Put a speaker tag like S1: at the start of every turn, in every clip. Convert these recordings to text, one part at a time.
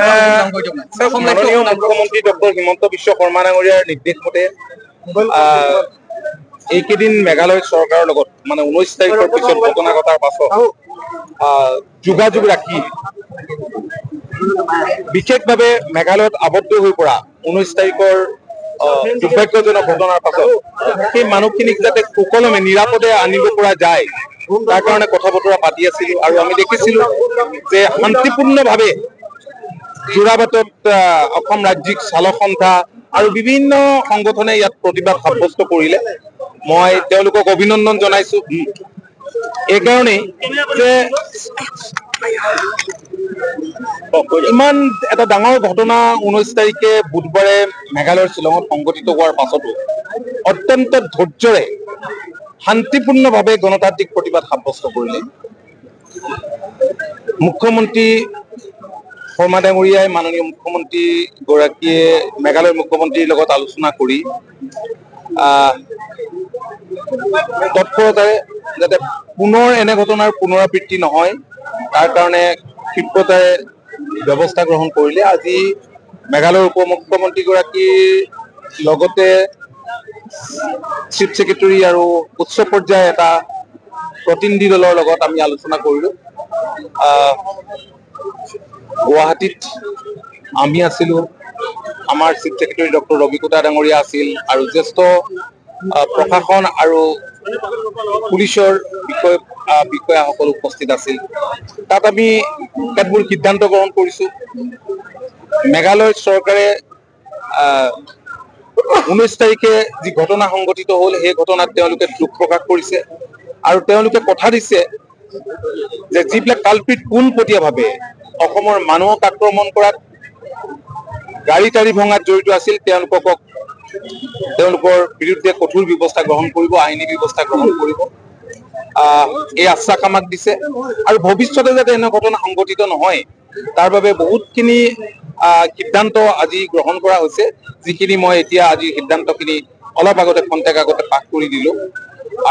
S1: মাননীয় মুখ্যমন্ত্ৰী ডক্টৰ হিমন্ত বিশ্ব শৰ্মা ডাঙৰীয়াৰ নিৰ্দেশ মতে এইকেইদিন মেঘালয় চৰকাৰৰ লগত মানে 19 তাৰিখৰ পিছত ঘটনা ঘটাৰ পাছত যোগাযোগ ৰাখি বিশেষভাৱে মেঘালয়ত আবদ্ধ হৈ পৰা 19 তাৰিখৰ দুৰ্ভাগ্যজনক ঘটনাৰ পাছত সেই মানুহখিনিক যাতে সুকলমে নিৰাপদে আনিব পৰা যায় তাৰ কাৰণে কথা বতৰা পাতি আছিলো আৰু আমি দেখিছিলো যে শান্তিপূৰ্ণভাৱে যোৰাবাটত অসম ৰাজ্যিক চালক সন্থা আৰু বিভিন্ন সংগঠনে ইয়াত প্ৰতিবাদ সাব্যস্ত কৰিলে মই তেওঁলোকক অভিনন্দন জনাইছো এই কাৰণেই যে ইমান এটা ডাঙৰ ঘটনা 19 তাৰিখে বুধবাৰে মেঘালয়ৰ শ্বিলঙত সংঘটিত হোৱাৰ পাছতো অত্যন্ত ধৈৰ্যৰে শান্তিপূৰ্ণভাৱে গণতান্ত্ৰিক প্ৰতিবাদ সাব্যস্ত কৰিলে মুখ্যমন্ত্ৰী শৰ্মা ডাঙৰীয়াই মাননীয় মুখ্যমন্ত্ৰী গৰাকীয়ে মেঘালয়ৰ মুখ্যমন্ত্ৰীৰ লগত আলোচনা কৰি তৎপৰতাৰে যাতে পুনৰ এনে ঘটনাৰ পুনৰাবৃত্তি নহয় তাৰ কাৰণে ক্ষিপ্ৰতাৰে ব্যৱস্থা গ্ৰহণ কৰিলে আজি মেঘালয়ৰ উপ মুখ্যমন্ত্ৰী গৰাকীৰ লগতে চিফ ছেক্ৰেটাৰী আৰু উচ্চ পৰ্যায়ৰ এটা প্ৰতিনিধি দলৰ লগত আমি আলোচনা কৰিলো গুৱাহাটীত আমি আছিলো আমাৰ চিফ ছেক্ৰেটাৰী ডক্টৰ ৰবিকুটা ডাঙৰীয়া আছিল আৰু জ্যেষ্ঠ প্ৰশাসন আৰু পুলিচৰ বিষয়াসকল উপস্থিত আছিল তাত আমি কেতবোৰ সিদ্ধান্ত গ্ৰহণ কৰিছো মেঘালয় চৰকাৰে 19 তাৰিখে যি ঘটনা সংঘটিত হল সেই ঘটনাত তেওঁলোকে দুখ প্ৰকাশ কৰিছে আৰু তেওঁলোকে কথা দিছে যে যিবিলাক কালপিত পোনপটীয়াভাৱে অসমৰ মানুহক আক্ৰমণ কৰাত গাড়ী টাড়ী ভঙাত জড়িত আছিল তেওঁলোকৰ বিৰুদ্ধে কঠোৰ ব্যৱস্থা গ্ৰহণ কৰিব আইনী ব্যৱস্থা গ্ৰহণ কৰিব এই আশ্বাস আমাক দিছে আৰু ভৱিষ্যতে যাতে এনে ঘটনা সংঘটিত নহয় তাৰ বাবে বহুতখিনি সিদ্ধান্ত আজি গ্ৰহণ কৰা হৈছে যিখিনি মই এতিয়া আজি সিদ্ধান্তখিনি অলপ আগতে খন্তেক আগতে পাঠ কৰি দিলো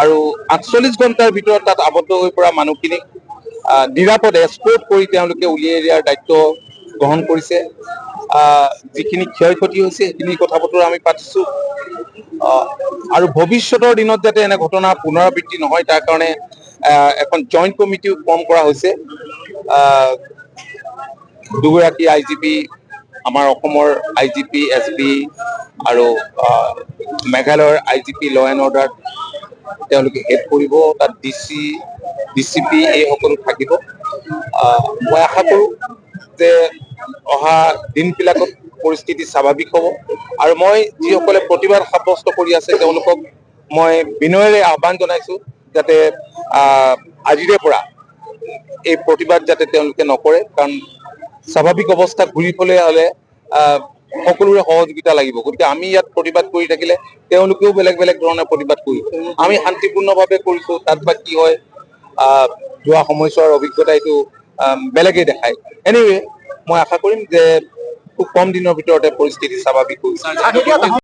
S1: আৰু 48 ঘণ্টাৰ ভিতৰত তাত আবদ্ধ হৈ পৰা মানুহখিনিক নিৰাপদে এস্কৰ্ট কৰি তেওঁলোকে উলিয়াই দিয়াৰ দায়িত্ব গ্ৰহণ কৰিছে যিখিনি ক্ষয় ক্ষতি হৈছে সেইখিনি কথা বতৰা আমি পাতিছো আৰু ভৱিষ্যতৰ দিনত যাতে এনে ঘটনা পুনৰাবৃত্তি নহয় তাৰ কাৰণে এখন জইণ্ট কমিটিও ফৰ্ম কৰা হৈছে দুগৰাকী আইজিপি আমাৰ অসমৰ আইজিপি এছপি আৰু মেঘালয়ৰ আইজিপি ল এণ্ড অৰ্ডাৰ তেওঁলোকে হেড কৰিব তাত ডিচিপি এই সকলো থাকিব মই আশা কৰো যে অহা দিনবিলাকত পৰিস্থিতি স্বাভাৱিক হ'ব আৰু মই যিসকলে প্ৰতিবাদ সাব্যস্ত কৰি আছে তেওঁলোকক মই বিনয়েৰে আহ্বান জনাইছো যাতে আজিৰে পৰা এই প্ৰতিবাদ যাতে তেওঁলোকে নকৰে কাৰণ স্বাভাৱিক অৱস্থা ঘূৰি পলে হলে সকলোৰে সহযোগিতা লাগিব গতিকে আমি ইয়াত প্ৰতিবাদ কৰি থাকিলে তেওঁলোকেও বেলেগ বেলেগ ধৰণে প্ৰতিবাদ কৰিব আমি শান্তিপূৰ্ণভাৱে কৰিছো তাত বা কি হয় যোৱা সময়ছোৱাৰ অভিজ্ঞতা এইটো বেলেগেই দেখায় এনিৱে মই আশা কৰিম যে খুব কম দিনৰ ভিতৰতে পৰিস্থিতি স্বাভাৱিক হৈছে